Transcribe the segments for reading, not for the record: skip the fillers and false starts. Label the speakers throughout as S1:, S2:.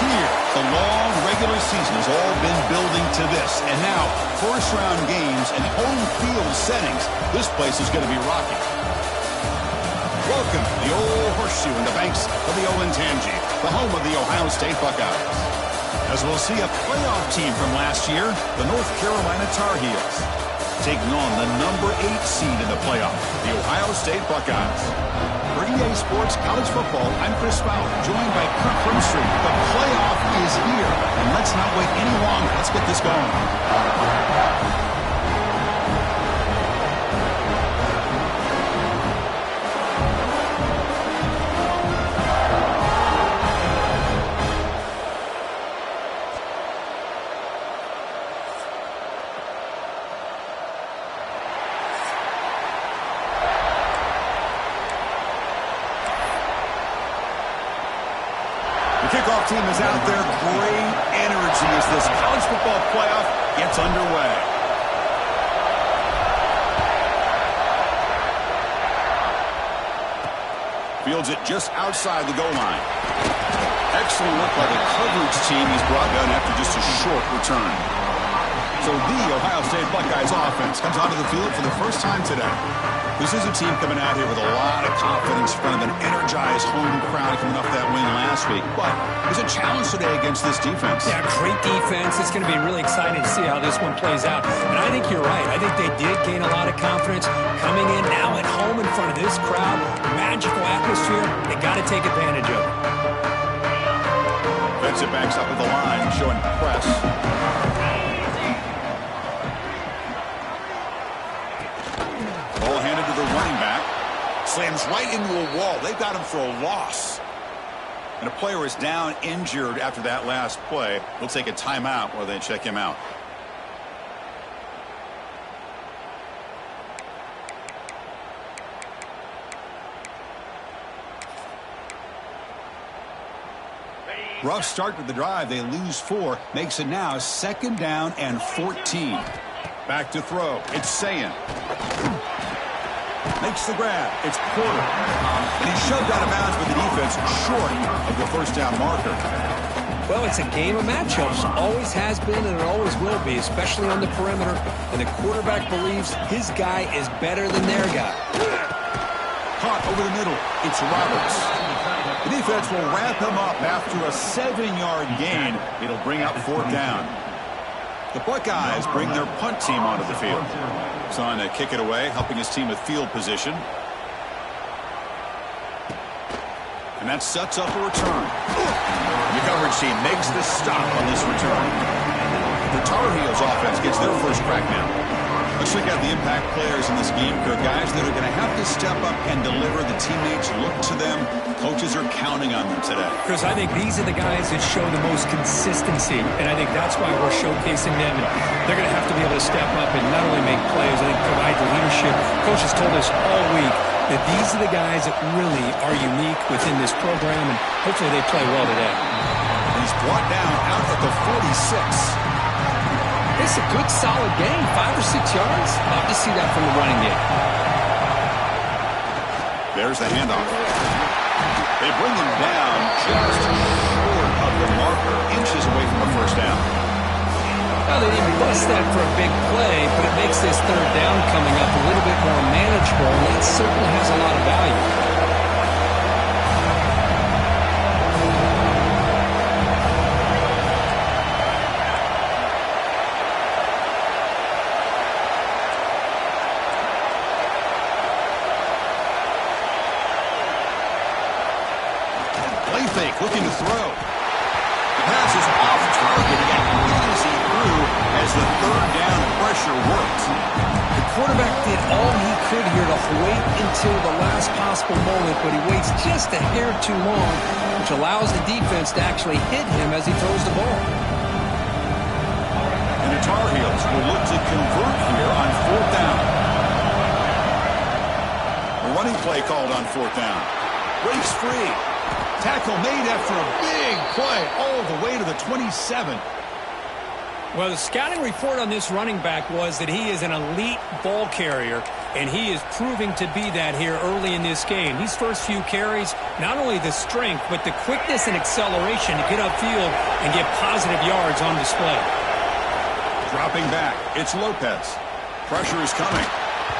S1: here. The long regular season has all been building to this. And now, first-round games and home field settings. This place is going to be rocking. Welcome to the old horseshoe in the banks of the Olentangy, the home of the Ohio State Buckeyes. As we'll see a playoff team from last year, the North Carolina Tar Heels, taking on the number 8 seed in the playoff, the Ohio State Buckeyes. For EA Sports College Football, I'm Chris Fowler, joined by Kirk Brimstreet. The playoff is here, and let's not wait any longer. Let's get this going. Kickoff team is out there. Great energy as this college football playoff gets underway. Fields it just outside the goal line. Excellent work by the coverage team. He's brought down after just a short return. So the Ohio State Buckeyes offense comes onto the field for the first time today. This is a team coming out here with a lot of confidence in front of an energized home crowd coming off that win last week. But there's a challenge today against this defense.
S2: Yeah, great defense. It's going to be really exciting to see how this one plays out. And I think you're right. I think they did gain a lot of confidence coming in now at home in front of this crowd. Magical atmosphere. They got to take advantage of it.
S1: Defensive backs up at the line, showing press. Ball handed to the running back. Slams right into a wall. They've got him for a loss. And a player is down injured after that last play. They'll take a timeout while they check him out. Rough start to the drive. They lose 4. Makes it now 2nd down and 14. Back to throw. It's Sayin. Makes the grab. It's Porter. And he's shoved out of bounds with the defense short of the first down marker.
S2: Well, it's a game of matchups. Always has been and it always will be, especially on the perimeter. And the quarterback believes his guy is better than their guy.
S1: Caught over the middle. It's Roberts. The defense will wrap him up after a 7-yard gain. It'll bring up 4th down. The Buckeyes bring their punt team onto the field. He's on to kick it away, helping his team with field position. And that sets up a return. The coverage team makes the stop on this return. The Tar Heels offense gets their first crack now. Let's check out the impact players in this game, Kirk. Guys that are going to have to step up and deliver. The teammates look to them. Coaches are counting on them today.
S2: Chris, I think these are the guys that show the most consistency, and I think that's why we're showcasing them. And they're going to have to be able to step up and not only make plays, I think provide the leadership. Coach has told us all week that these are the guys that really are unique within this program, and hopefully they play well today.
S1: He's brought down out at the 46.
S2: It's a good, solid game, 5 or 6 yards. Love to see that from the running game.
S1: There's the handoff. They bring him down just short of the marker, inches away from a first down.
S2: Well, they didn't bust that for a big play, but it makes this 3rd down coming up a little bit more manageable, and that certainly has a lot of value.
S1: Looking to throw. The pass is off target. He got easy through as the 3rd down pressure worked.
S2: The quarterback did all he could here to wait until the last possible moment, but he waits just a hair too long, which allows the defense to actually hit him as he throws the ball.
S1: And the Tar Heels will look to convert here on 4th down. A running play called on 4th down. Breaks free. Tackle made after a big play all the way to the 27.
S2: Well, the scouting report on this running back was that he is an elite ball carrier, and he is proving to be that here early in this game. These first few carries, not only the strength, but the quickness and acceleration to get upfield and get positive yards on display.
S1: Dropping back, it's Lopez. Pressure is coming.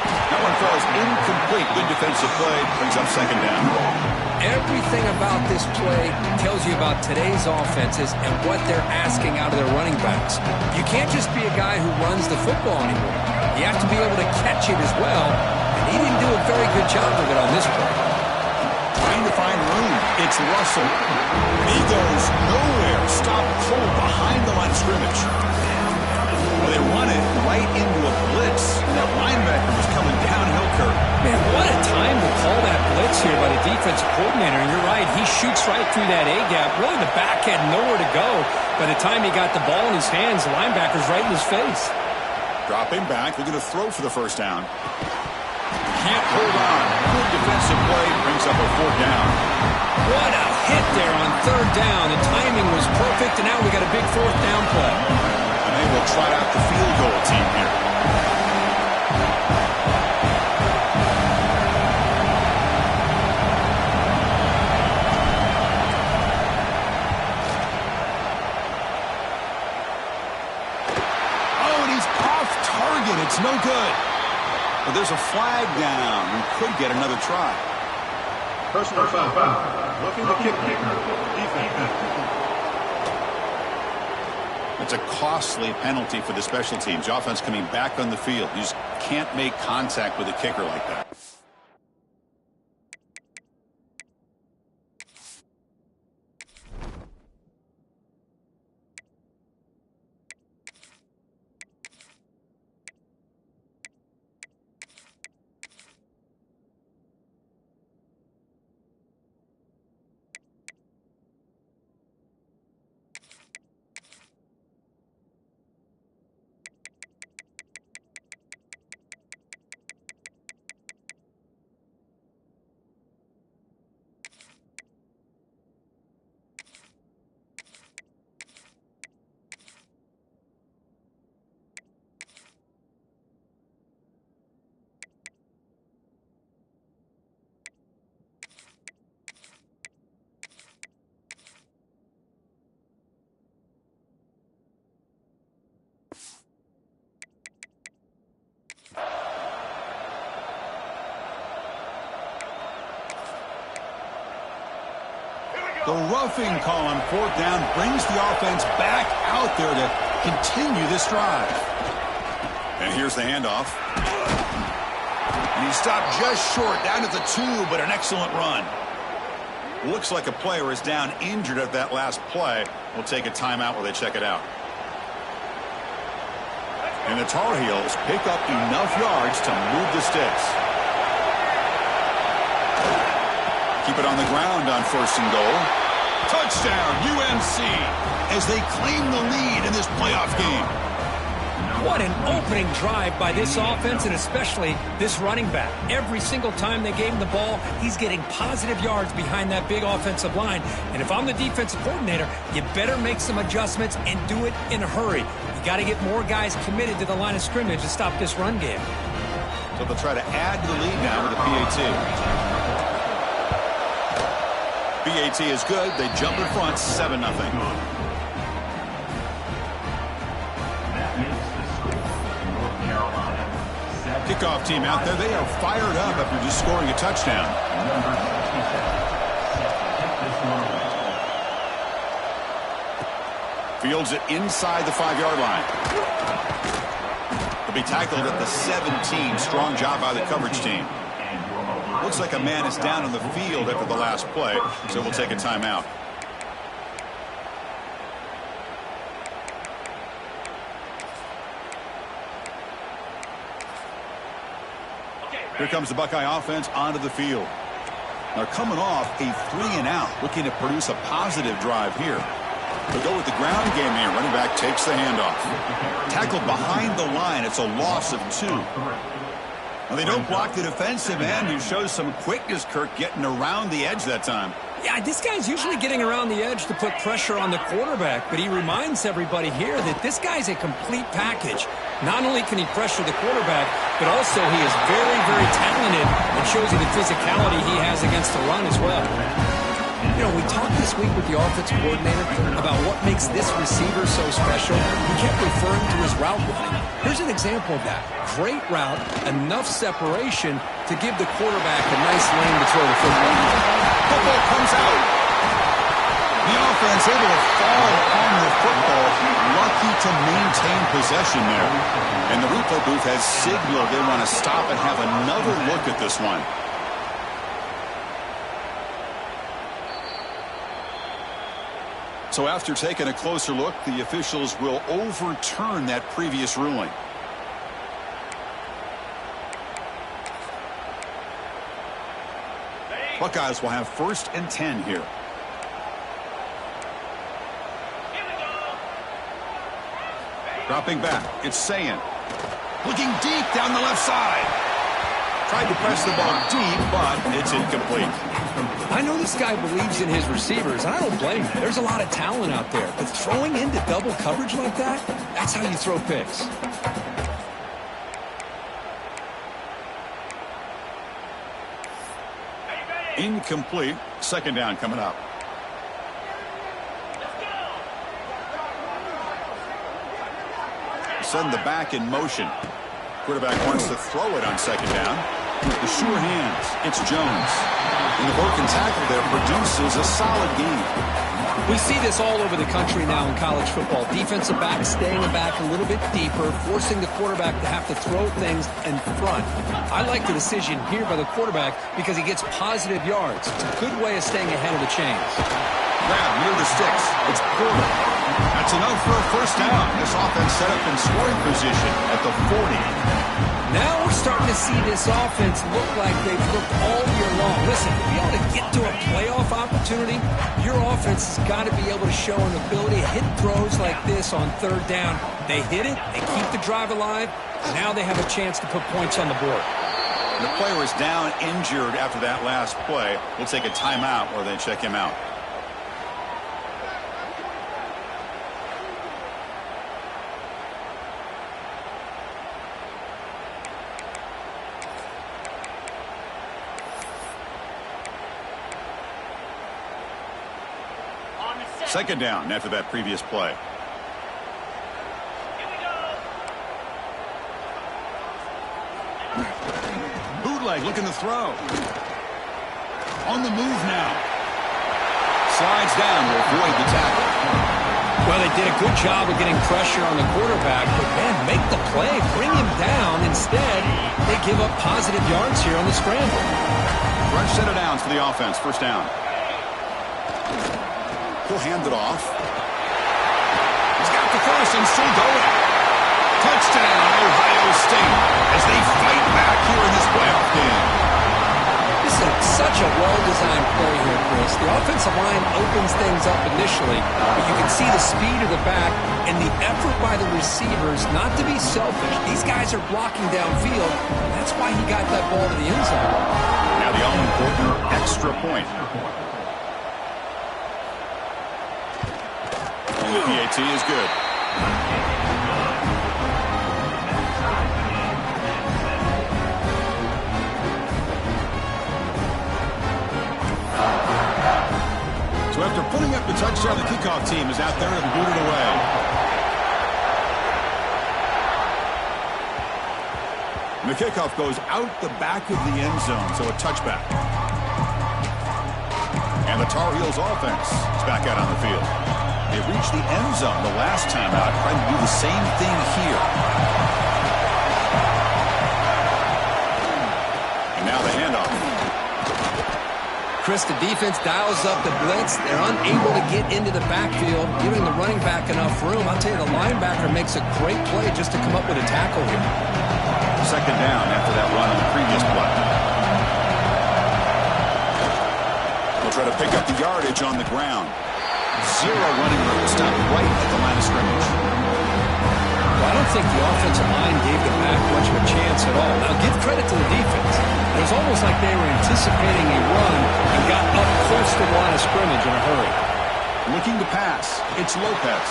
S1: That one falls incomplete. Good defensive play, brings up second down.
S2: Everything about this play tells you about today's offenses and what they're asking out of their running backs. You can't just be a guy who runs the football anymore. You have to be able to catch it as well, and he didn't do a very good job of it on this play.
S1: Trying to find room. It's Russell. He goes nowhere. Stop cold behind the line of scrimmage. Well, they run it right into a blitz, and that linebacker was coming downhill curve.
S2: Man, what a time to call that blitz here by the defensive coordinator. And you're right, he shoots right through that A-gap. Really, the back had nowhere to go. By the time he got the ball in his hands, the linebacker's right in his face.
S1: Dropping back, they're going to throw for the first down. Can't hold on. Good defensive play, brings up a fourth down.
S2: What a hit there on third down. The timing was perfect, and now we got a big fourth down play.
S1: And they will try out the field goal team here. Oh, and he's off target. It's no good. But there's a flag down. We could get another try.
S3: Personal foul. Looking to kick kicker. Defense.
S1: It's a costly penalty for the special teams. Offense coming back on the field. You just can't make contact with a kicker like that. The roughing call on fourth down brings the offense back out there to continue this drive. And here's the handoff. And he stopped just short, down at the 2, but an excellent run. Looks like a player is down injured at that last play. We'll take a timeout while they check it out. And the Tar Heels pick up enough yards to move the sticks. Keep it on the ground on first and goal. Touchdown, UNC, as they claim the lead in this playoff game.
S2: What an opening drive by this offense, and especially this running back. Every single time they gave him the ball, he's getting positive yards behind that big offensive line. And if I'm the defensive coordinator, you better make some adjustments and do it in a hurry. You got to get more guys committed to the line of scrimmage to stop this run game.
S1: So they'll try to add to the lead now with a PAT. PAT is good. They jump in front, 7-0. Kickoff team out there. They are fired up after just scoring a touchdown. Fields it inside the 5-yard line. He'll be tackled at the 17. Strong job by the coverage team. Looks like a man is down on the field after the last play, so we'll take a timeout. Here comes the Buckeye offense onto the field. They're coming off a 3-and-out, looking to produce a positive drive here. They'll go with the ground game here. Running back takes the handoff. Tackled behind the line. It's a loss of 2. Well, they don't block the defensive end, who shows some quickness, Kirk, getting around the edge that time.
S2: Yeah, this guy's usually getting around the edge to put pressure on the quarterback, but he reminds everybody here that this guy's a complete package. Not only can he pressure the quarterback, but also he is very, very talented and shows you the physicality he has against the run as well. You know, we talked this week with the offensive coordinator about what makes this receiver so special. He kept referring to his route running. Here's an example of that. Great route, enough separation to give the quarterback a nice lane to throw the football.
S1: Football comes out. The offense able to fall on the football. Lucky to maintain possession there. And the replay booth has signaled they want to stop and have another look at this one. So after taking a closer look, the officials will overturn that previous ruling. Buckeyes will have 1st and 10 here. Dropping back, it's Sayin. Looking deep down the left side. Tried to press the ball deep, but it's incomplete.
S2: I know this guy believes in his receivers, and I don't blame him. There's a lot of talent out there, but throwing into double coverage like that, that's how you throw picks.
S1: Incomplete. 2nd down coming up. Send the back in motion. Quarterback wants to throw it on 2nd down. The sure hands. It's Jones. And the broken tackle there produces a solid gain.
S2: We see this all over the country now in college football. Defensive backs staying back a little bit deeper, forcing the quarterback to have to throw things in front. I like the decision here by the quarterback because he gets positive yards. It's a good way of staying ahead of the chains.
S1: Grab near the sticks. It's Porter. That's enough for a 1st down. This offense set up in scoring position at the 40.
S2: Now we're starting to see this offense look like they've looked all year long. Listen, to be able to get to a playoff opportunity, your offense has got to be able to show an ability to hit throws like this on 3rd down. They hit it, they keep the drive alive, and now they have a chance to put points on the board.
S1: The player is down injured after that last play. We'll take a timeout or then check him out. Second down after that previous play. Bootleg looking to throw. On the move now. Slides down to avoid the tackle.
S2: Well, they did a good job of getting pressure on the quarterback, but man, make the play, bring him down. Instead, they give up positive yards here on the scramble.
S1: Fresh set of downs for the offense. 1st down. He'll hand it off. He's got the 1st and still going. Touchdown, Ohio State, as they fight back here in this playoff game.
S2: This is such a well-designed play here, Chris. The offensive line opens things up initially, but you can see the speed of the back and the effort by the receivers not to be selfish. These guys are blocking downfield, and that's why he got that ball to the end zone.
S1: Now the all-important extra point. And the PAT is good. So after putting up the touchdown, the kickoff team is out there and boot it away. And the kickoff goes out the back of the end zone, so a touchback. And the Tar Heels offense is back out on the field. They reached the end zone the last time out, trying to do the same thing here. And now the handoff.
S2: Chris, the defense dials up the blitz. They're unable to get into the backfield, giving the running back enough room. I'll tell you, the linebacker makes a great play just to come up with a tackle here.
S1: 2nd down after that run on the previous play. They'll try to pick up the yardage on the ground. Zero running room. Stop right at the line of scrimmage.
S2: Well, I I don't think the offensive line gave them back much of a chance at all. Now, give credit to the defense. It was almost like they were anticipating a run and got up close to the line of scrimmage in a hurry.
S1: Looking to pass. It's Lopez.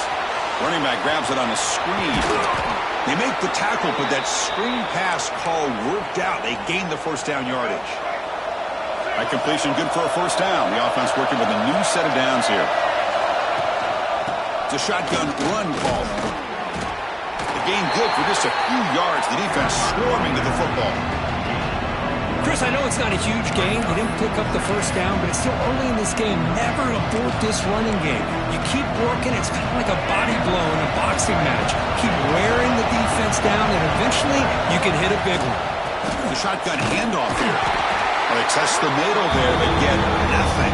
S1: Running back grabs it on a screen. They make the tackle, but that screen pass call worked out. They gained the first down yardage. That completion good for a first down. The offense working with a new set of downs here. It's a shotgun run call. The gain good for just a few yards. The defense swarming to the football.
S2: Chris, I know it's not a huge gain. They didn't pick up the first down, but it's still early in this game. Never abort this running game. You keep working. It's kind of like a body blow in a boxing match. Keep wearing the defense down, and eventually you can hit a big one.
S1: The shotgun handoff here. Well, they test the middle there, but get nothing.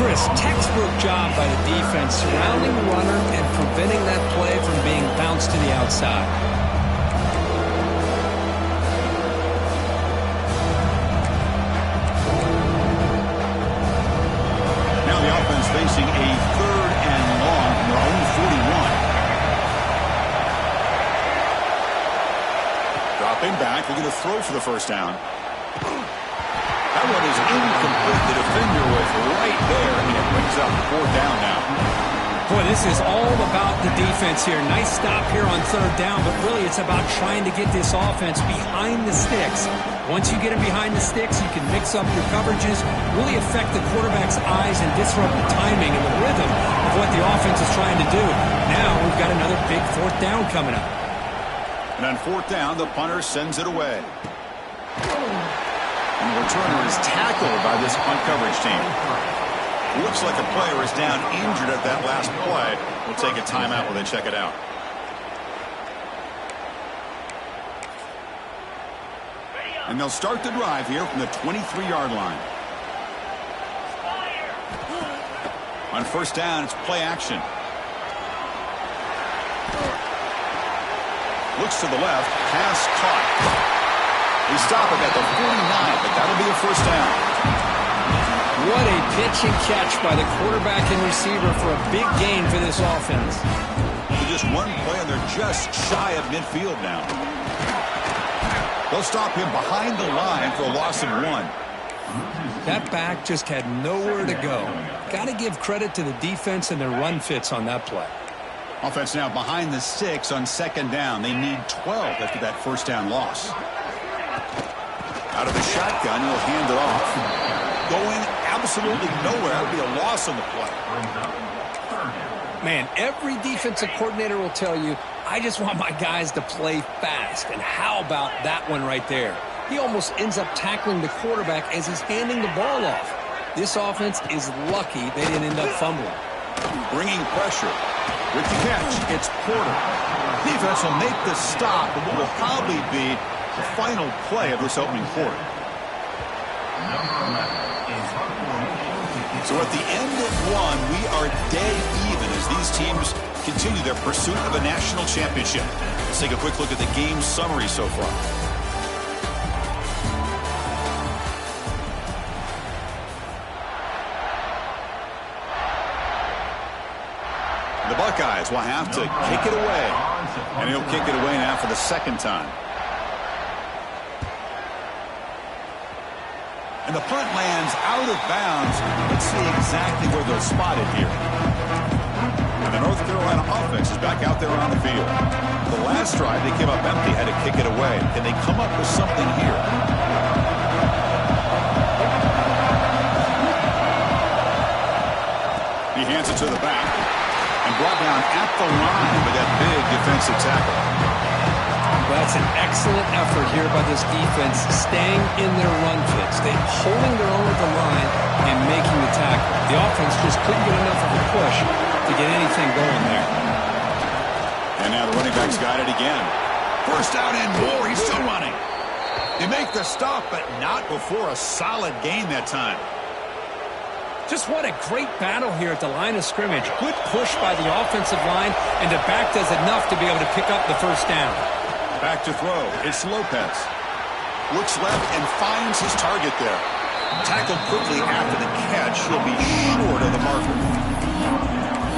S2: Chris, textbook job by the defense, surrounding the runner and preventing that play from being bounced to the outside.
S1: Facing a third and long from their own 41. Dropping back, looking to throw for the first down. That one is incomplete. The defender was right there, and it brings up fourth down now.
S2: Boy, this is all about the defense here. Nice stop here on third down, but really it's about trying to get this offense behind the sticks. Once you get them behind the sticks, you can mix up your coverages, really affect the quarterback's eyes and disrupt the timing and the rhythm of what the offense is trying to do. Now we've got another big fourth down coming up.
S1: And on fourth down, the punter sends it away. And the returner is tackled by this punt coverage team. Looks like a player is down injured at that last play. We'll take a timeout while they check it out. And they'll start the drive here from the 23-yard line. On first down, it's play action. Looks to the left, pass caught. They stop it at the 49, but that'll be a first down.
S2: What a pitch and catch by the quarterback and receiver for a big gain for this offense.
S1: With just one play, and they're just shy of midfield now. They'll stop him behind the line for a loss of 1.
S2: That back just had nowhere to go. Got to give credit to the defense and their run fits on that play.
S1: Offense now behind the 6 on second down. They need 12 after that first down loss. Out of the shotgun, he'll hand it off. Going absolutely nowhere. It'll be a loss on the play.
S2: Man, every defensive coordinator will tell you, I just want my guys to play fast. And how about that one right there? He almost ends up tackling the quarterback as he's handing the ball off. This offense is lucky they didn't end up fumbling.
S1: Bringing pressure. With the catch, it's Porter. Defense will make the stop, but what will probably be the final play of this opening quarter. So at the end of 1, we are dead even as these teams continue their pursuit of a national championship. Let's take a quick look at the game summary so far. The Buckeyes will have to kick it away. And he'll kick it away now for the second time. And the punt lands out of bounds. Let's see exactly where they're spotted here. And the North Carolina offense is back out there on the field. The last drive, they came up empty, had to kick it away. Can they come up with something here? He hands it to the back. And brought down at the line with that big defensive tackle.
S2: That's an excellent effort here by this defense, staying in their run fits. They're holding their own at the line and making the tackle. The offense just couldn't get enough of a push to get anything going there.
S1: And now the running back's got it again. First down and more. He's still running. They make the stop, but not before a solid gain that time.
S2: Just what a great battle here at the line of scrimmage. Good push by the offensive line, and the back does enough to be able to pick up the first down.
S1: Back to throw. It's Lopez. Looks left and finds his target there. Tackled quickly after the catch. He'll be short of the marker.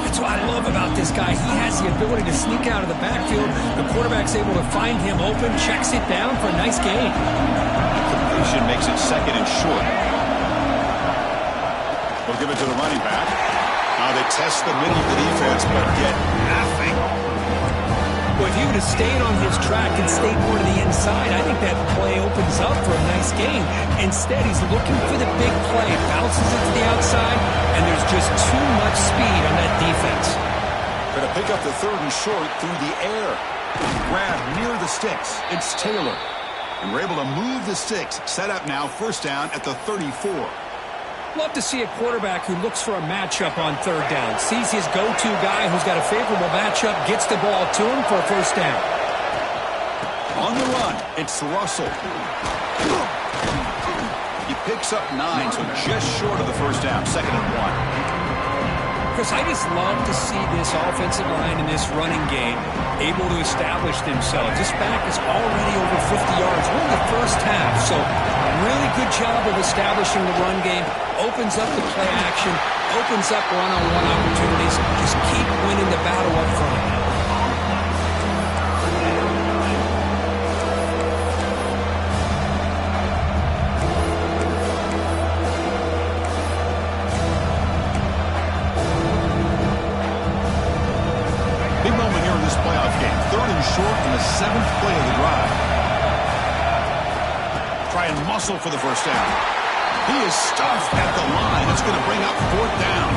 S2: It's That's what I love about this guy. He has the ability to sneak out of the backfield. The quarterback's able to find him open, checks it down for a nice gain.
S1: Completion makes it second and short. We'll give it to the running back. Now they test the middle of the defense, but get nothing.
S2: Well, if he would have stayed on his track and stayed more to the inside, I think that play opens up for a nice gain. Instead, he's looking for the big play, bounces it to the outside, and there's just too much speed on that defense.
S1: Going to pick up the third and short through the air. Grab near the sticks. It's Taylor. And we're able to move the sticks. Set up now, first down at the 34.
S2: Love to see a quarterback who looks for a matchup on third down. Sees his go-to guy who's got a favorable matchup, gets the ball to him for a first down.
S1: On the run, it's Russell. He picks up 9, so just short of the first down, second and 1.
S2: Chris, I just love to see this offensive line in this running game able to establish themselves. This back is already over 50 yards. We're in the first half, so really good job of establishing the run game. Opens up the play action, opens up one-on-one opportunities. Just keep winning the battle up front.
S1: Big moment here in this playoff game. Third and short in the 7th play of the drive. Try and muscle for the first down. He is stuffed at the line. It's going to bring up fourth down.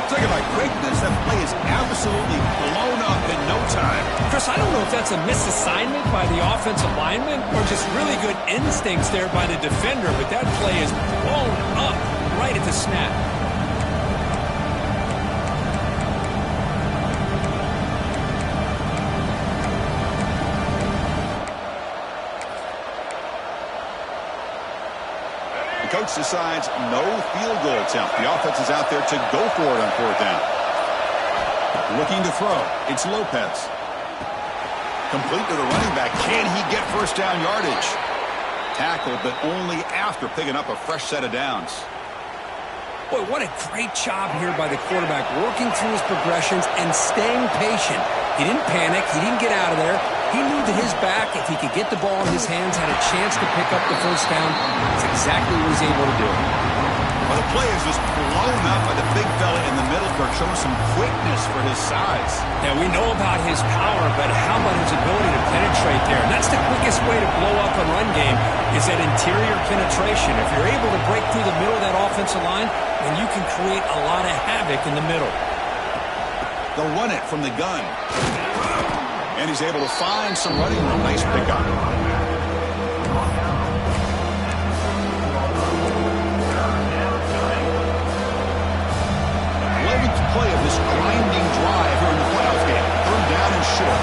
S1: Talk about quickness. That play is absolutely blown up in no time.
S2: Chris, I don't know if that's a misassignment by the offensive lineman or just really good instincts there by the defender, but that play is blown up right at the snap.
S1: The coach decides no field goal attempt. The offense is out there to go for it on fourth down. Looking to throw. It's Lopez. Complete to the running back. Can he get first down yardage? Tackled, but only after picking up a fresh set of downs.
S2: Boy, what a great job here by the quarterback, working through his progressions and staying patient. He didn't panic. He didn't get out of there. He knew that his back, if he could get the ball in his hands, had a chance to pick up the first down. That's exactly what he's able to do.
S1: Well, the play is just blown up by the big fella in the middle, showing some quickness for his size.
S2: Yeah, we know about his power, but how about his ability to penetrate there? And that's the quickest way to blow up a run game is that interior penetration. If you're able to break through the middle of that offensive line, then you can create a lot of havoc in the middle.
S1: They'll run it from the gun. And he's able to find some running room. Nice pickup. 11th play of this grinding drive here in the playoff game. Third down and short.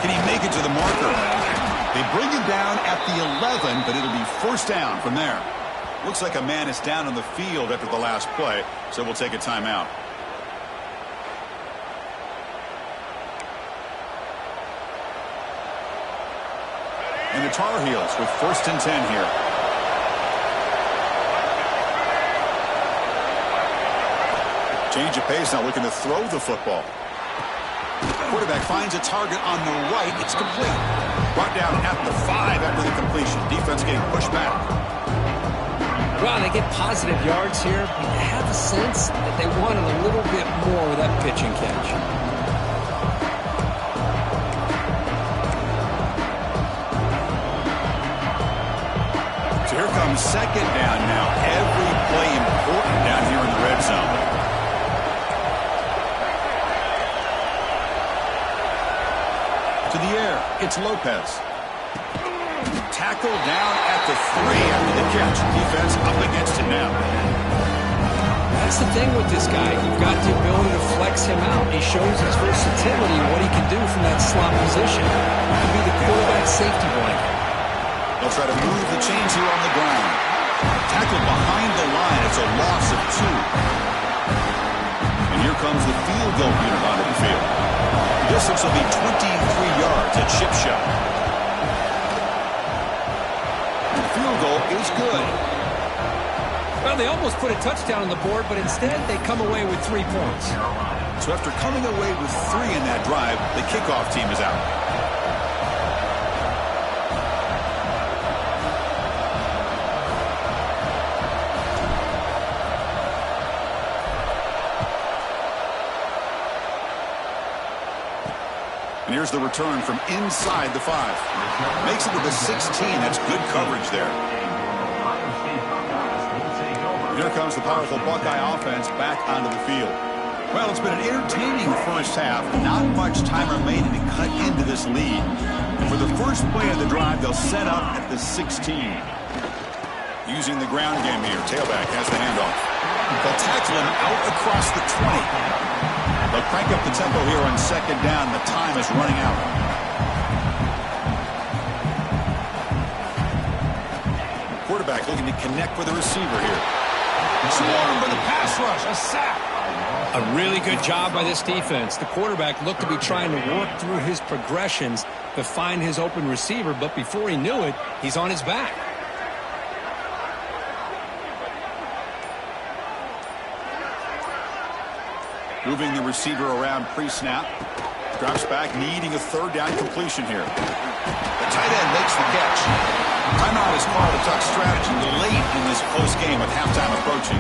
S1: Can he make it to the marker? They bring him down at the 11, but it'll be first down from there. Looks like a man is down on the field after the last play, so we'll take a timeout. And the Tar Heels with first and 10 here. Change of pace, now looking to throw the football. Quarterback finds a target on the right. It's complete. Brought down at the 5 after the completion. Defense getting pushed back.
S2: Well, they get positive yards here, but you have a sense that they wanted a little bit more with that pitch and catch.
S1: Here comes second down now. Every play important down here in the red zone. To the air, it's Lopez. Tackled down at the 3 after the catch. Defense up against it now.
S2: That's the thing with this guy. You've got the ability to flex him out. He shows his versatility and what he can do from that slot position. He can be the quarterback safety blanket.
S1: They'll try to move the chains here on the ground. Tackled behind the line. It's a loss of 2. And here comes the field goal unit onto the field. The distance will be 23 yards at chip shot. The field goal is good.
S2: Well, they almost put a touchdown on the board, but instead they come away with 3 points.
S1: So after coming away with 3 in that drive, the kickoff team is out. And here's the return from inside the 5. Makes it to the 16. That's good coverage there. Here comes the powerful Buckeye offense back onto the field. Well, it's been an entertaining first half. Not much time remaining to cut into this lead. And for the first play of the drive, they'll set up at the 16. Using the ground game here. Tailback has the handoff. They'll tackle him out across the 20. They'll crank up the tempo here on second down. The time is running out. Quarterback looking to connect with the receiver here. Swarmed by the pass rush. A sack.
S2: A really good job by this defense. The quarterback looked to be trying to work through his progressions to find his open receiver, but before he knew it, he's on his back.
S1: Moving the receiver around pre-snap. Drops back, needing a third down completion here. The tight end makes the catch. Timeout is called to talk strategy late in this close game with halftime approaching.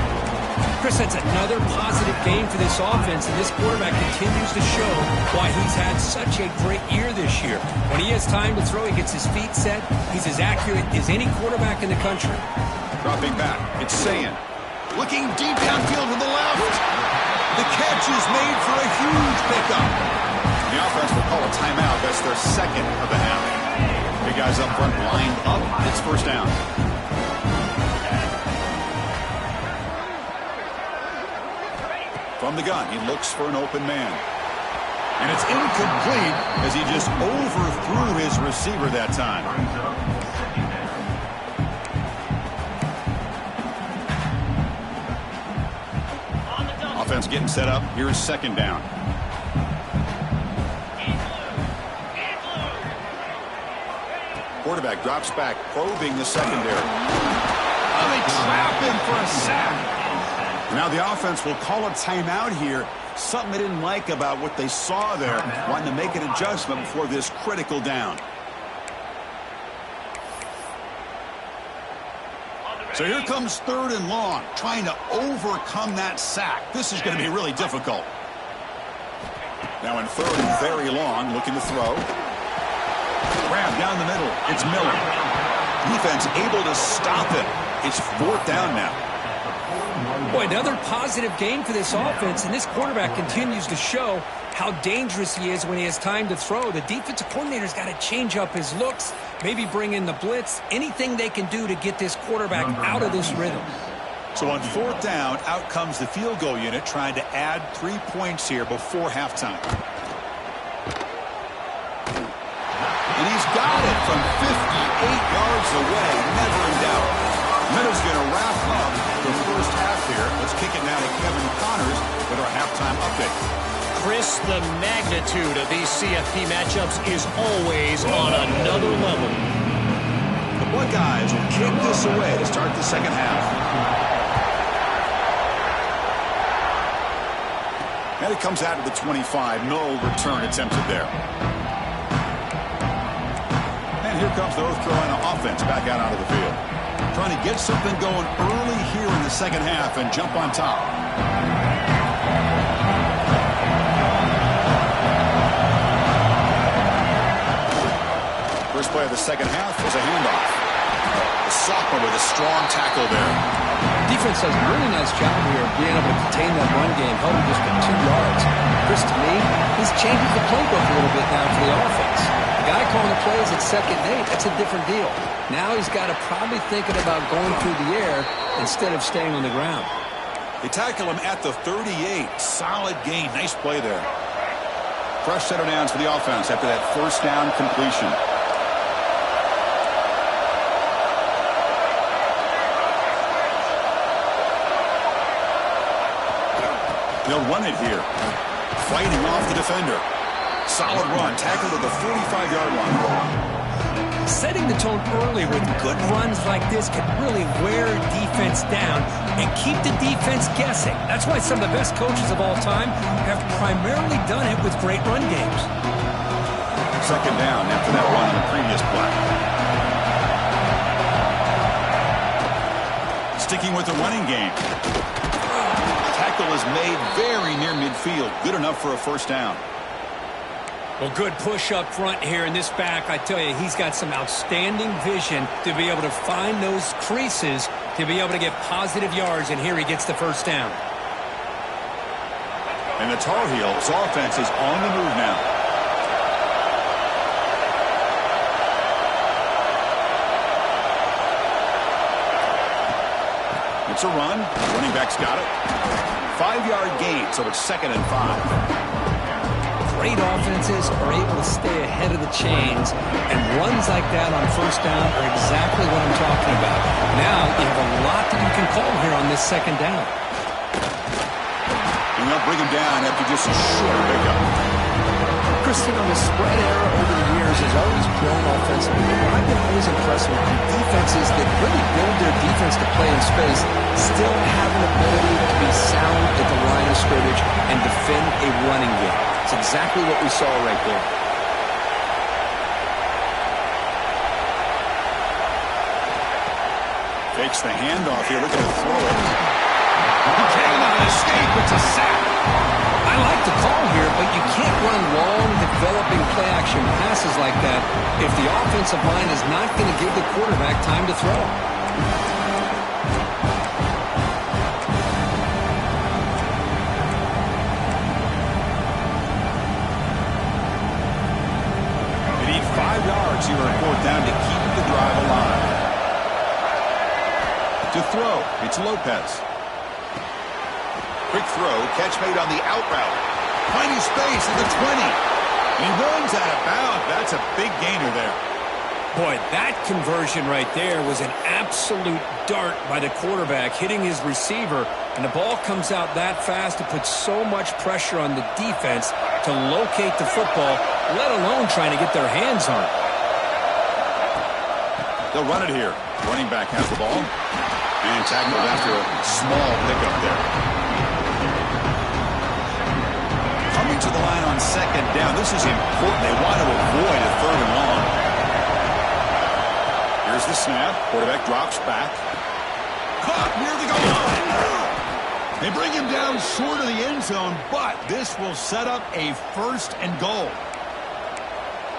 S2: Chris, that's another positive game for this offense, and this quarterback continues to show why he's had such a great year this year. When he has time to throw, he gets his feet set. He's as accurate as any quarterback in the country.
S1: Dropping back, it's Sayin. Looking deep downfield to the left. The catch is made for a huge pickup. The offense will call a timeout. That's their second of the half. Big guys up front lined up. It's first down. From the gun, he looks for an open man. And it's incomplete as he just overthrew his receiver that time. Offense getting set up. Here's second down. Quarterback drops back, probing the secondary. Oh, they trap him for a sack. Now the offense will call a timeout here. Something they didn't like about what they saw there. Wanting to make an adjustment before this critical down. So here comes third and long, trying to overcome that sack. This is going to be really difficult. Now in third and very long, looking to throw. Grab down the middle. It's Miller. Defense able to stop it. It's fourth down now.
S2: Boy, another positive game for this offense, and this quarterback continues to show how dangerous he is when he has time to throw. The defensive coordinator's got to change up his looks, maybe bring in the blitz, anything they can do to get this quarterback out of this rhythm.
S1: So on fourth down, out comes the field goal unit trying to add 3 points here before halftime. And he's got it from 58 yards away, never in doubt. Meadows going to wrap up the first half here. Let's kick it now to Kevin Connors with our halftime update.
S4: Chris, the magnitude of these CFP matchups is always on another level.
S1: The Buckeyes will kick this away to start the second half. And it comes out of the 25. No return attempted there. And here comes the North Carolina offense back out onto the field. Trying to get something going early here in the second half and jump on top. First play of the second half was a handoff. The sophomore with a strong tackle there.
S2: Defense does a really nice job here of being able to contain that run game, holding just for 2 yards. Chris, to me, this changes the playbook a little bit now for the offense. The guy calling the plays at second and 8, that's a different deal. Now he's got to probably thinking about going through the air instead of staying on the ground.
S1: They tackle him at the 38. Solid gain. Nice play there. Fresh set of downs for the offense after that first down completion. They'll run it here. Fighting off the defender. Solid run. Tackled at the 45-yard line.
S2: Setting the tone early with good runs like this can really wear defense down and keep the defense guessing. That's why some of the best coaches of all time have primarily done it with great run games.
S1: Second down after that run on the previous play. Sticking with the running game. Tackle is made very near midfield. Good enough for a first down.
S2: Well, good push up front here in this back. I tell you, he's got some outstanding vision to be able to find those creases to be able to get positive yards, and here he gets the first down.
S1: And the Tar Heels offense is on the move now. It's a run. Running back's got it. 5-yard gain, so it's 2nd and 5.
S2: Great offenses are able to stay ahead of the chains, and runs like that on first down are exactly what I'm talking about. Now you have a lot that you can call here on this second down.
S1: And they'll bring him down after just a short pickup.
S5: Christian, the spread era over the years has always grown offensively. But I've been always impressed with defenses that really build their defense to play in space, still have an ability to be sound at the line of scrimmage and defend a running game. It's exactly what we saw right there.
S1: Takes the handoff here, looking to throw it. He cannot escape, it's a sack.
S2: I like the call here, but you can't run long, developing play-action passes like that if the offensive line is not going to give the quarterback time to throw.
S1: They need 5 yards here on 4th down to keep the drive alive. To throw, it's Lopez. Quick throw, catch made on the out route. Finding space at the 20. And he runs out of bounds. That's a big gainer there.
S2: Boy, that conversion right there was an absolute dart by the quarterback, hitting his receiver, and the ball comes out that fast. It puts so much pressure on the defense to locate the football, let alone trying to get their hands on it.
S1: They'll run it here. Running back has the ball. And tackled after a small pickup there. Coming to the line on 2nd down. This is important. They want to avoid a 3rd and long. Here's the snap. Quarterback drops back. Caught near the goal line. They bring him down short of the end zone, but this will set up a 1st and goal.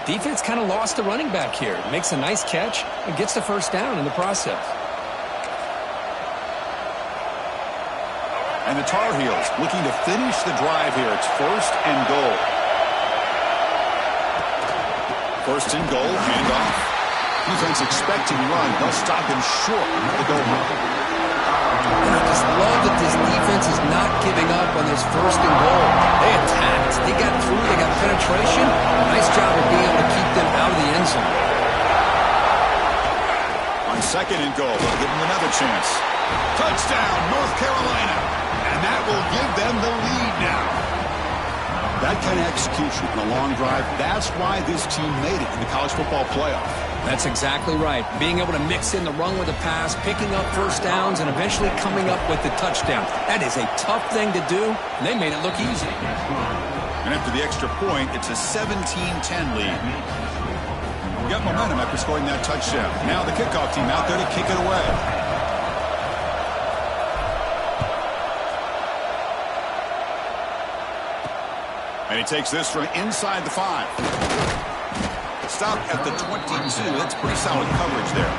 S2: Defense kind of lost the running back here. Makes a nice catch and gets the first down in the process.
S1: And the Tar Heels looking to finish the drive here. It's 1st and goal. 1st and goal, handoff. Defense expecting run. They'll stop him short of the goal line.
S2: And I just love that this defense is not giving up on this 1st and goal. They attacked. They got through. They got penetration. Nice job of being able to keep them out of the end zone.
S1: On 2nd and goal, they'll give him another chance. Touchdown, North Carolina. And that will give them the lead now. That kind of execution in a long drive, that's why this team made it in the college football playoff.
S2: That's exactly right. Being able to mix in the run with the pass, picking up first downs, and eventually coming up with the touchdown. That is a tough thing to do, and they made it look easy.
S1: And after the extra point, it's a 17-10 lead. We got momentum after scoring that touchdown. Now the kickoff team out there to kick it away. And he takes this from inside the 5. Stop at the 22. That's pretty solid coverage there.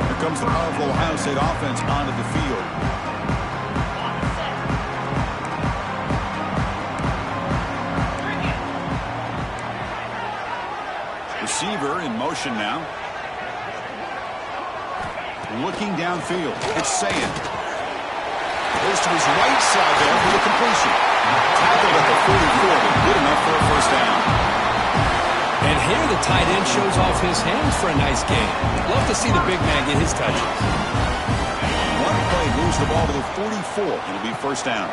S1: Here comes the powerful Ohio State offense onto the field. Receiver in motion now. Looking downfield. It's Sand. Goes to his right side there for the completion. Tackled at the 44, but good enough for a first down.
S2: And here the tight end shows off his hands for a nice game. Love to see the big man get his touches.
S1: One play moves the ball to the 44. It'll be first down.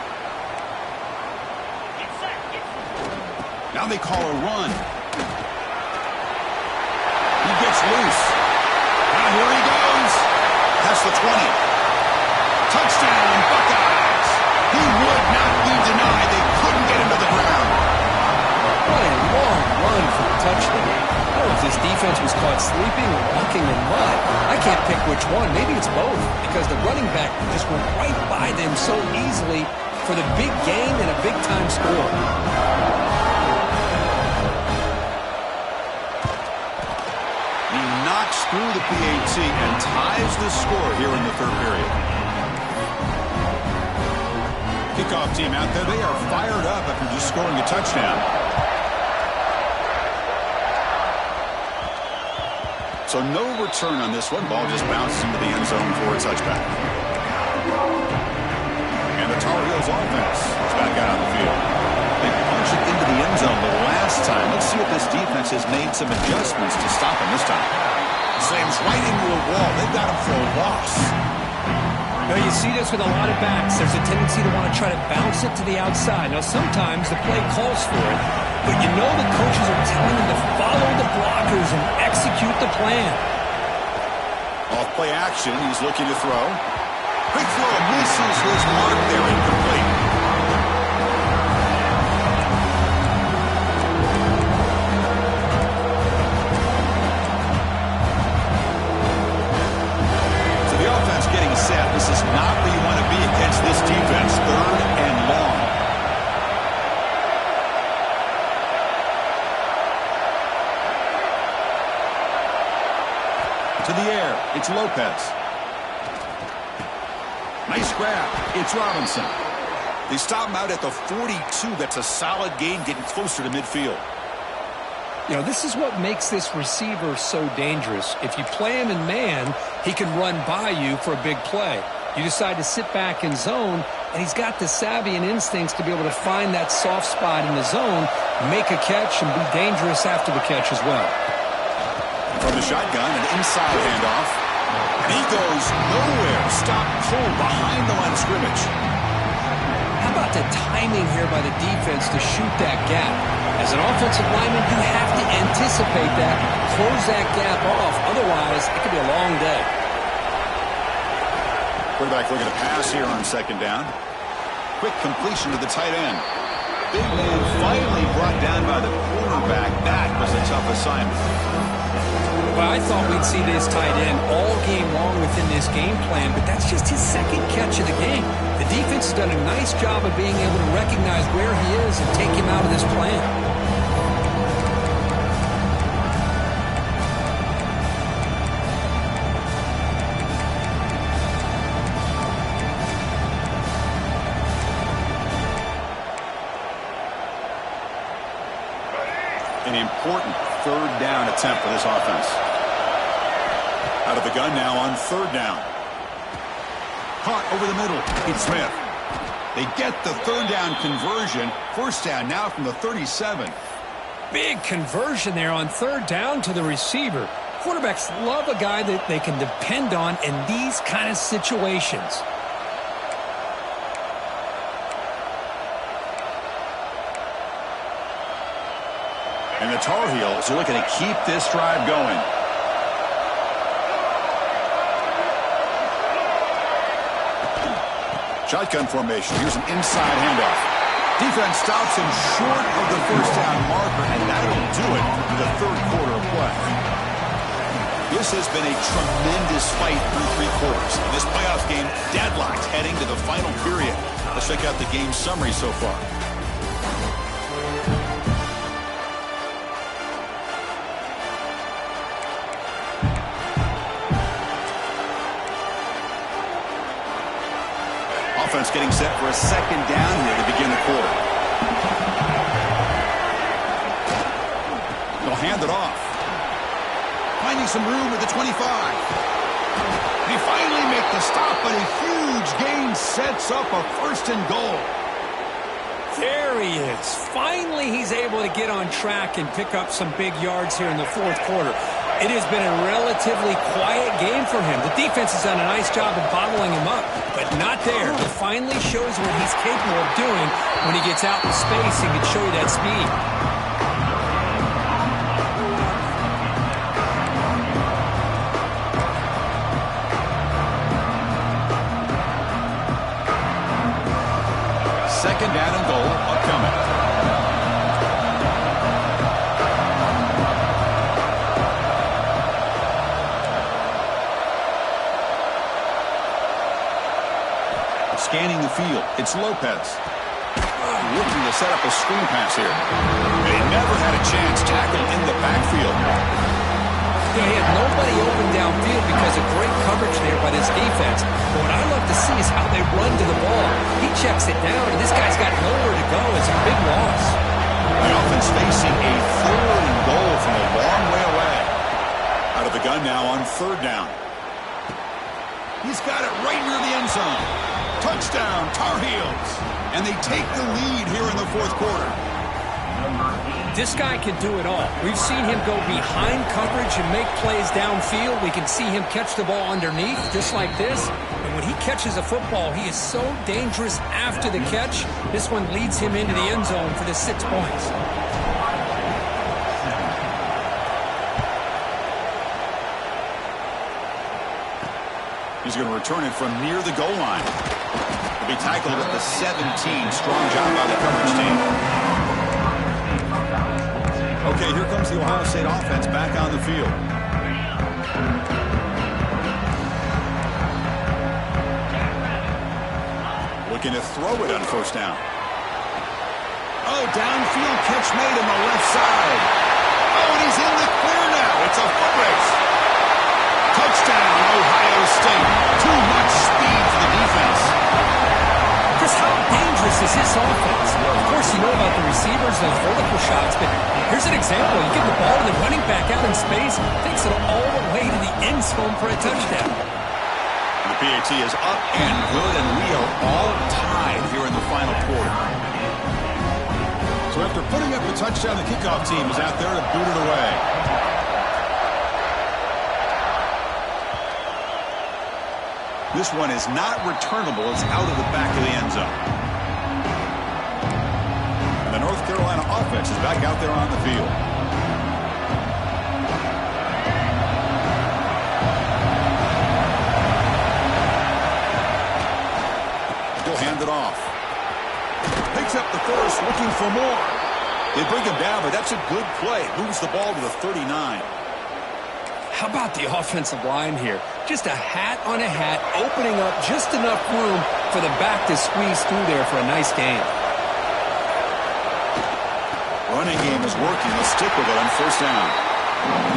S1: Now they call a run. loose. Now here he goes. That's the 20. Touchdown, Buckeyes. He would not be denied. They couldn't get him to the ground.
S5: What a long run for the touchdown. I don't know if this defense was caught sleeping or walking in mud. I can't pick which one. Maybe it's both, because the running back just went right by them so easily for the big gain and a big-time score.
S1: He knocks through the PAT and ties the score here in the third period. Kickoff team out there. They are fired up after just scoring a touchdown. So no return on this one. Ball just bounces into the end zone for a touchback. And the Tar Heels offense is back out on the field. They punched it into the end zone the last time. Let's see if this defense has made some adjustments to stop him this time. Slams right into a wall. They've got him for a loss.
S2: Now, you see this with a lot of backs. There's a tendency to want to try to bounce it to the outside. Now, sometimes the play calls for it, but you know the coaches are telling them to follow the blockers and execute the plan.
S1: Off play action, he's looking to throw. Quick throw, misses his mark there, incomplete. So the offense getting set. This is not where you want to be against this defense. Third and long. To the air, it's Lopez. Nice grab. It's Robinson. They stop him out at the 42. That's a solid gain, getting closer to midfield.
S2: You know, this is what makes this receiver so dangerous. If you play him in man, he can run by you for a big play. You decide to sit back in zone, and he's got the savvy and instincts to be able to find that soft spot in the zone, make a catch, and be dangerous after the catch as well.
S1: From the shotgun, an inside handoff. And he goes nowhere. Stop pulled behind the line of scrimmage.
S5: How about the timing here by the defense to shoot that gap? As an offensive lineman, you have to anticipate that, close that gap off. Otherwise, it could be a long day.
S1: Quarterback looking to pass here on second down. Quick completion to the tight end. Big man finally brought down by the quarterback. That was a tough assignment.
S2: Well, I thought we'd see this tight end all game long within this game plan, but that's just his second catch of the game. The defense has done a nice job of being able to recognize where he is and take him out of this plan.
S1: An important third down attempt for this offense. Out of the gun now on third down. Caught over the middle. It's Smith. They get the third down conversion. First down now from the 37.
S2: Big conversion there on third down to the receiver. Quarterbacks love a guy that they can depend on in these kind of situations.
S1: And the Tar Heels are looking to keep this drive going. Shotgun formation. Here's an inside handoff. Defense stops him short of the first down marker, and that'll do it in the third quarter of play. This has been a tremendous fight through three quarters. In this playoff game, deadlocked heading to the final period. Let's check out the game summary so far. Offense getting set for a second down here to begin the quarter. They'll hand it off. Finding some room at the 25. They finally make the stop, but a huge gain sets up a first and goal.
S2: There he is. Finally, he's able to get on track and pick up some big yards here in the fourth quarter. It has been a relatively quiet game for him. The defense has done a nice job of bottling him up, but not there. He finally shows what he's capable of doing when he gets out in space and can show you that speed.
S1: field. It's Lopez. Looking to set up a screen pass here. They never had a chance. Tackled in the backfield.
S2: Yeah, he had nobody open downfield because of great coverage there by this defense. But what I love to see is how they run to the ball. He checks it down, and this guy's got nowhere to go. It's a big loss.
S1: The offense facing a 3rd and goal from a long way away. Out of the gun now on 3rd down. He's got it right near the end zone. Touchdown, Tar Heels. And they take the lead here in the 4th quarter.
S2: This guy can do it all. We've seen him go behind coverage and make plays downfield. We can see him catch the ball underneath, just like this. And when he catches a football, he is so dangerous after the catch. This one leads him into the end zone for the 6 points.
S1: He's going to return it from near the goal line. He'll be tackled at the 17. Strong job by the coverage team. Okay, here comes the Ohio State offense back on the field. Looking to throw it on 1st down. Oh, downfield catch made on the left side. Oh, and he's in the clear now. It's a foot race. Touchdown, Ohio State. Too much speed for the defense.
S2: Chris, how dangerous is this offense? Of course, you know about the receivers, those vertical shots, but here's an example. You give the ball to the running back out in space, takes it all the way to the end zone for a touchdown.
S1: The PAT is up and good, and we are all tied here in the final quarter. So after putting up the touchdown, the kickoff team is out there to boot it away. This one is not returnable. It's out of the back of the end zone. And the North Carolina offense is back out there on the field. He'll hand it off. Picks up the first, looking for more. They bring him down, but that's a good play. Moves the ball to the 39.
S2: How about the offensive line here? Just a hat on a hat, opening up just enough room for the back to squeeze through there for a nice gain.
S1: Running game is working. They'll stick with it on 1st down.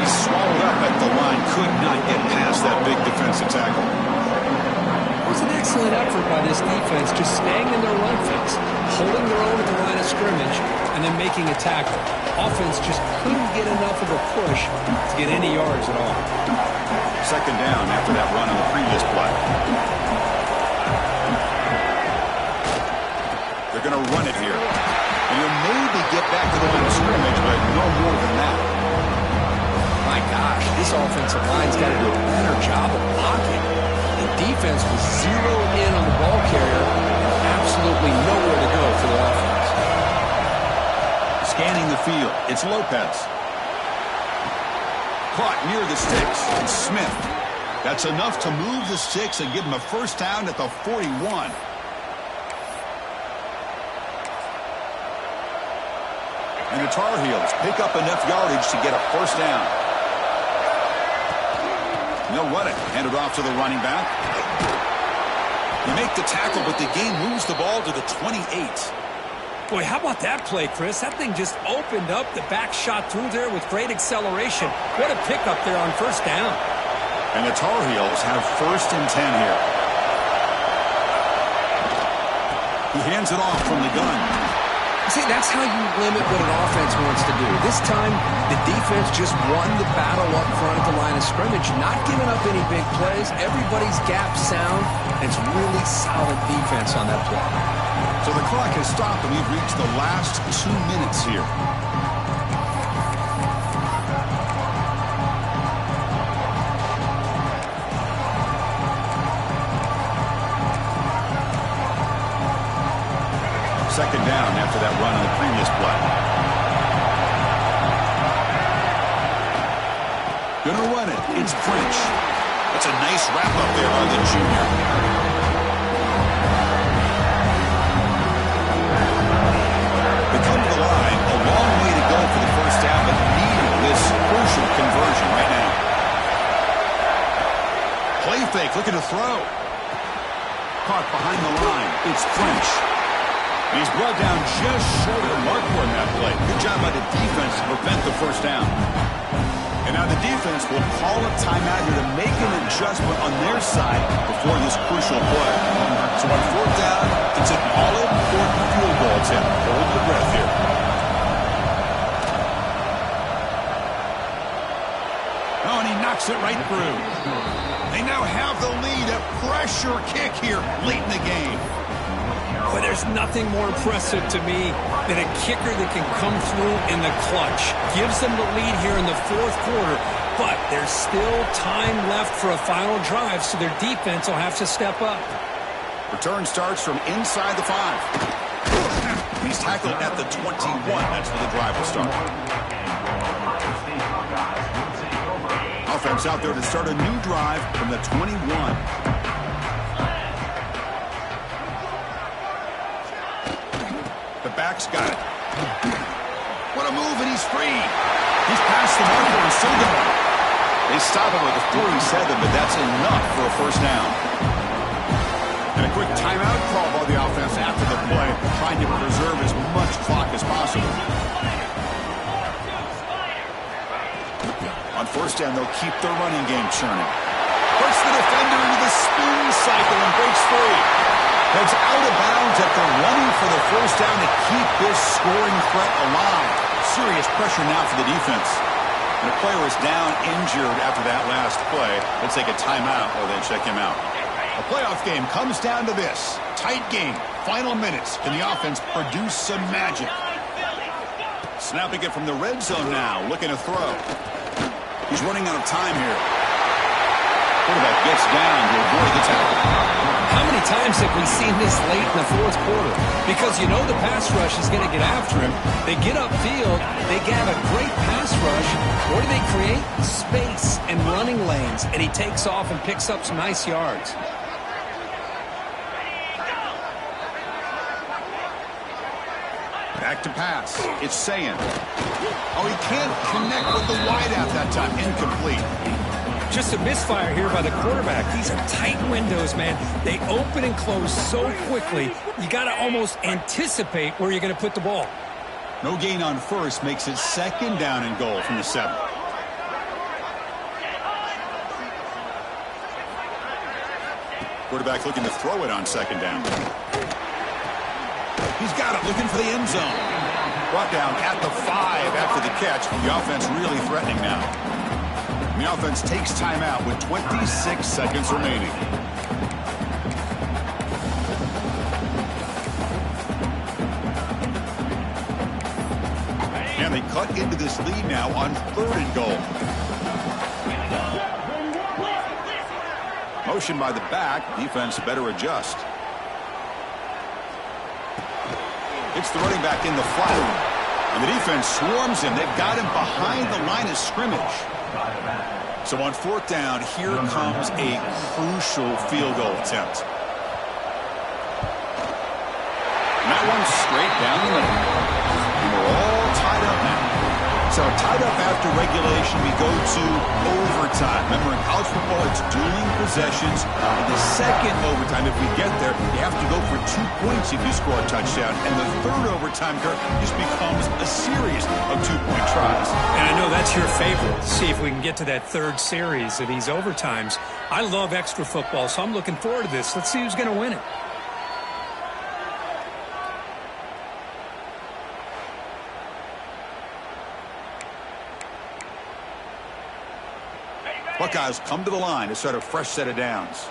S1: He's swallowed up at the line. Could not get past that big defensive tackle.
S2: It was an excellent effort by this defense, just staying in their run fix, holding their own at the line of scrimmage, and then making a tackle. Offense just couldn't get enough of a push to get any yards at all.
S1: 2nd down after that run on the previous play. They're going to run it here. And he'll maybe get back to the line of scrimmage, but no more than that.
S2: My gosh, this offensive line's got to do a better job of blocking. The defense was zeroed in on the ball carrier and absolutely nowhere to go for the offense.
S1: Scanning the field, it's Lopez. Caught near the sticks, it's Smith. That's enough to move the sticks and give him a 1st down at the 41. And the Tar Heels pick up enough yardage to get a 1st down. And they'll run it. Hand it off to the running back. You make the tackle, but the game moves the ball to the 28.
S2: Boy, how about that play, Chris? That thing just opened up. The back shot through there with great acceleration. What a pickup there on 1st down.
S1: And the Tar Heels have 1st and 10 here. He hands it off from the gun.
S5: See, that's how you limit what an offense wants to do. This time, the defense just won the battle up front at the line of scrimmage, not giving up any big plays. Everybody's gap sound. It's really solid defense on that play.
S1: So the clock has stopped, and we've reached the last 2 minutes here. Second down after that run on the previous play. Gonna run it. It's French. That's a nice wrap up there by the junior. They come to the line. A long way to go for the 1st down, but needing this crucial conversion right now. Play fake, looking to throw. caught behind the line. It's French. He's brought down just short of the marker on that play. Good job by the defense to prevent the first down. And now the defense will call a timeout here to make an adjustment on their side before this crucial play. So on fourth down, it's an all-important field goal attempt. Hold your breath here. Oh, and he knocks it right through. They now have the lead. A pressure kick here late in the game.
S2: Boy, there's nothing more impressive to me than a kicker that can come through in the clutch. Gives them the lead here in the fourth quarter, but there's still time left for a final drive, so their defense will have to step up.
S1: Return starts from inside the 5. He's tackled at the 21. That's where the drive will start. Offense out there to start a new drive from the 21. The back's got it. What a move, and he's free. He's past the marker and still going. They stop him at the 47, but that's enough for a first down. And a quick timeout call by the offense after the play, trying to preserve as much clock as possible. On first down, they'll keep their running game churning. Puts the defender into the spin cycle and breaks free. Heads out of bounds after running for the first down to keep this scoring threat alive. Serious pressure now for the defense. And a player is down injured after that last play. Let's take a timeout while they check him out. A playoff game comes down to this. Tight game. Final minutes. Can the offense produce some magic? Snapping it from the red zone now. Looking to throw. He's running out of time here. Quarterback gets down to avoid the tackle.
S2: How many times have we seen this late in the fourth quarter? Because you know the pass rush is going to get after him. They get upfield, they have a great pass rush. What do they create? Space and running lanes. And he takes off and picks up some nice yards.
S1: Back to pass. It's Sayin. Oh, he can't connect with the wideout that time. Incomplete.
S2: Just a misfire here by the quarterback. These are tight windows, man. They open and close so quickly, you got to almost anticipate where you're going to put the ball.
S1: No gain on first makes it second down and goal from the 7. Quarterback looking to throw it on second down. He's got it, looking for the end zone. Brought down at the 5 after the catch. The offense really threatening now. The offense takes timeout with 26 seconds remaining. And they cut into this lead now on 3rd and goal. Motion by the back. Defense better adjust. It's the running back in the flat. And the defense swarms him. They've got him behind the line of scrimmage. So on 4th down, here comes a crucial field goal attempt. And that one's straight down the middle. And we're all tied up now. So tied up after regulation, we go to overtime. Remember, in college football, it's dueling possessions. In the second overtime, if we get there, you have to go for 2 points if you score a touchdown. And the third overtime, Kirk, just becomes a series of 2-point tries.
S2: And I know that's your favorite. See if we can get to that third series of these overtimes. I love extra football, so I'm looking forward to this. Let's see who's going to win it.
S1: Buckeyes come to the line to start a fresh set of downs.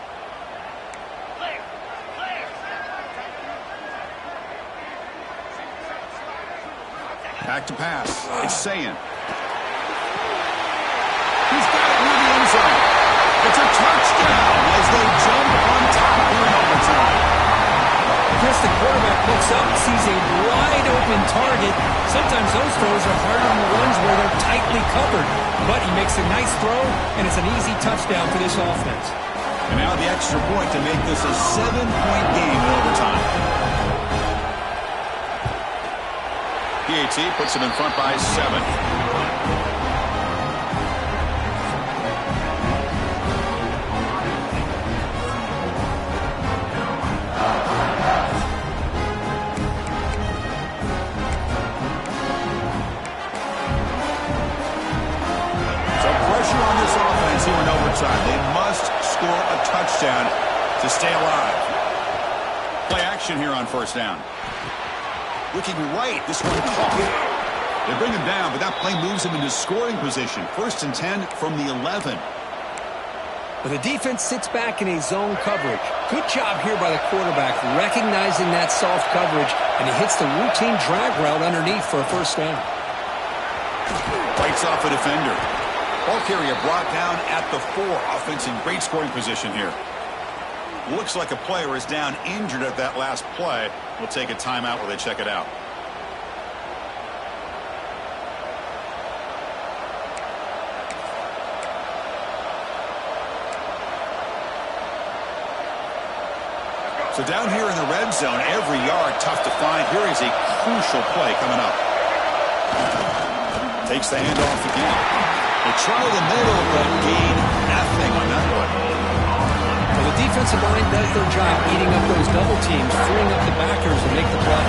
S1: Back to pass. It's Sayin. He's got it near the end zone. It's a touchdown as they jump on top here in overtime.
S2: Chris, the quarterback looks up, sees a wide-open target. Sometimes those throws are harder than the ones where they're tightly covered. But he makes a nice throw, and it's an easy touchdown for this offense.
S1: And now the extra point to make this a 7-point game in overtime. PAT puts him in front by 7. overtime. They must score a touchdown to stay alive. Play action here on first down. Looking right. This one caught. They bring him down, but that play moves him into scoring position. 1st and 10 from the 11.
S5: Well, the defense sits back in a zone coverage. Good job here by the quarterback, recognizing that soft coverage, and he hits the routine drag route underneath for a first down.
S1: Fights off a defender. Ball carrier brought down at the 4. Offense in great scoring position here. Looks like a player is down injured at that last play. We'll take a timeout while they check it out. So down here in the red zone, every yard tough to find. Here is a crucial play coming up. Takes the handoff again. They try the middle, but gain nothing on that one.
S5: Well, the defensive line does their job eating up those double teams, freeing up the backers to make the play.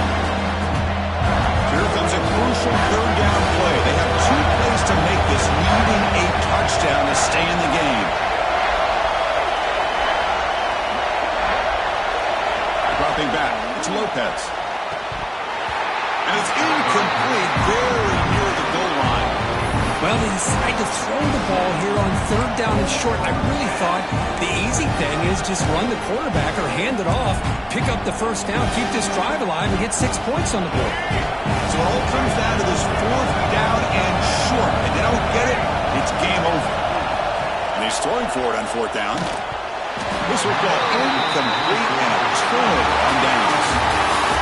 S1: Here comes a crucial 3rd down play. They have 2 plays to make this, needing a touchdown to stay in the game. Dropping back. It's Lopez. And it's incomplete, very near the goal line.
S2: Well, they decide to throw the ball here on 3rd down and short. I really thought the easy thing is just run the quarterback or hand it off, pick up the first down, keep this drive alive, and get 6 points on the board.
S1: So it all comes down to this 4th down and short. And they don't get it, it's game over. And they're storing for it on 4th down. This will go incomplete and a turnover on downs.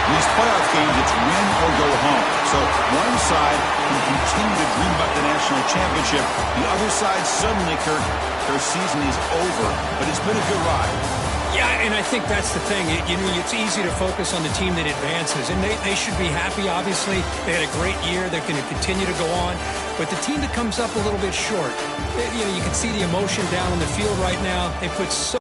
S1: In these playoff games, it's win or go home. So one side can continue to dream about the national championship. The other side, suddenly, Kirk, their season is over. But it's been a good ride.
S2: Yeah, and I think that's the thing. It's easy to focus on the team that advances, and they should be happy, obviously. They had a great year. They're going to continue to go on. But the team that comes up a little bit short, you can see the emotion down on the field right now. They put so